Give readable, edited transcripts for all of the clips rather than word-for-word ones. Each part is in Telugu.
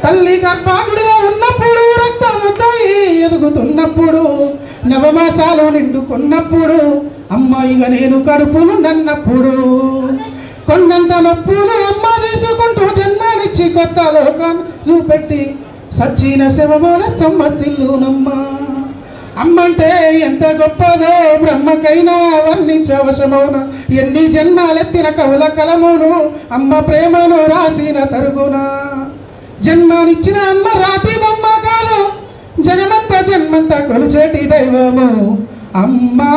తల్లి గర్భాగుడిలో ఉన్నప్పుడు రక్తముద్దై ఎదుగుతున్నప్పుడు నవమాసాలు నిండుకున్నప్పుడు అమ్మాయిగా నేను కడుపును నన్నప్పుడు కొన్నంత నొప్పులు అమ్మ తీసుకుంటూ జన్మనిచ్చి కొత్త లోకాన్ని చూపెట్టి సచ్చిన శవమోల సమ్మసిల్లునమ్మ. అమ్మంటే ఎంత గొప్పదో బ్రహ్మకైనా వర్ణించవశమౌన. ఎన్ని జన్మాలెత్తిన కవుల కలమును అమ్మ ప్రేమను రాసిన తరుగున. జన్మానిచ్చిన అమ్మ రాతి బొమ్మ కాదు, జనమంత జన్మంత కొలుచేటి దైవము అమ్మా.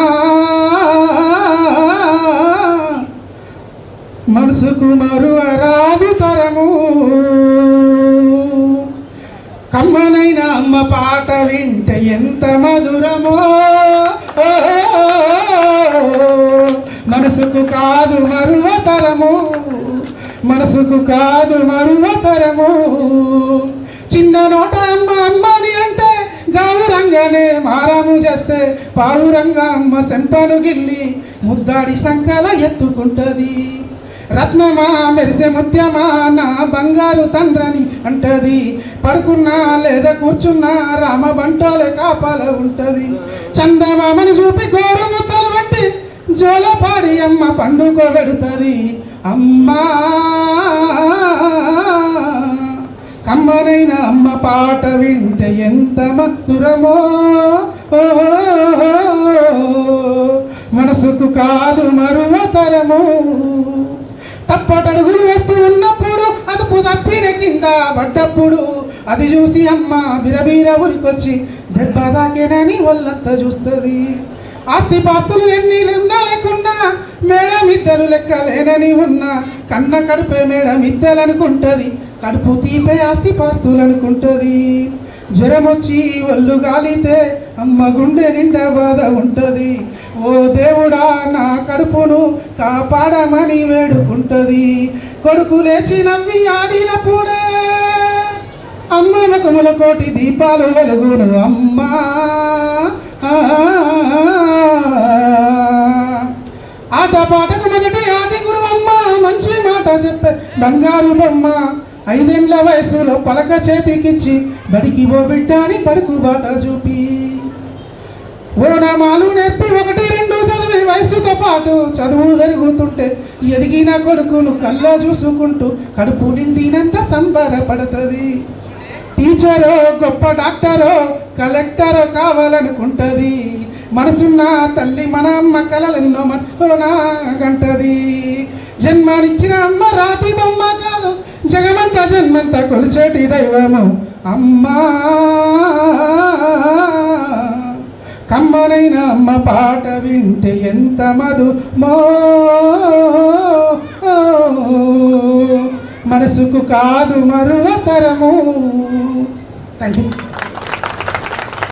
మనసుకు మరువరాదు తరము. కమ్మనైన అమ్మ పాట వింటే ఎంత మధురమో, మనసుకు కాదు మరువతరము, మనసుకు కాదు మరువతరము. చిన్న నోట అమ్మ అమ్మని అంటే గౌరంగానే మారాము చేస్తే పావురంగా అమ్మ సెంపను గిల్లి ముద్దాడి సంకల ఎత్తుకుంటది. రత్నమా మెరిసే ముత్యమా నా బంగారు తండ్రని అంటది. పడుకున్నా లేదా కూర్చున్నా రామ బంటోలే కాపాల ఉంటది. చందమామని చూపి గోరు ముద్దలు బట్టి జోలపాడి అమ్మ పండుకోబెడుతుంది అమ్మా. కమ్మనైన అమ్మ పాట వింటే ఎంత మధురమో, మనసుకు కాదు మరువతరము. తప్పటడుగులు వేస్తూ ఉన్నప్పుడు అదుపు తప్పిన కింద పడ్డప్పుడు అది చూసి అమ్మ బిరబీర ఉరికొచ్చి దెబ్బ దాకేనని ఒళ్ళంతా చూస్తుంది. ఆస్తి పాస్తులు ఎన్ని ఉన్నా లేకున్నా మేడం ఇద్దరు లెక్కలేనని ఉన్నా కన్న కడుపే మేడం ఇద్దలనుకుంటుంది, కడుపు తీపే ఆస్తి పాస్తులు అనుకుంటుంది. జ్వరం వచ్చి ఒళ్ళు గాలితే అమ్మ గుండె నిండా బాధ ఉంటుంది. ఓ దేవుడా నా కడుపును కాపాడమని వేడుకుంటుంది. కొడుకు లేచి నవ్వి ఆడినప్పుడే అమ్మ ముఖముల కోటి దీపాలు వెలుగును అమ్మా. ఆట పాటకు మొదటి ఆది గురువమ్మ, మంచి మాట చెప్పే బంగారు బొమ్మ. 5 ఏళ్ల వయసులో పలక చేతికిచ్చి బడికి ఓ బిడ్డ అని పడుకు బాట చూపి ఓనామాలు నేర్పి 1, 2 చదివి వయసుతో పాటు చదువు పెరుగుతుంటే ఎదిగిన కొడుకును కళ్ళ చూసుకుంటూ కడుపు నిండినంత సంబరపడుతుంది. టీచరో గొప్ప డాక్టరో కలెక్టరో కావాలనుకుంటుంది. మనసున్న తల్లి మన అమ్మ కలలెన్నో మనోనాగంటది. జన్మనిచ్చిన అమ్మ రాతి బొమ్మ కాదు, జగమంత జన్మంత కొలిచేటి దైవము అమ్మా. కమ్మనైన అమ్మ పాట వింటే ఎంత మధురమో, మనసుకు కాదు మరువతరము. Thank you.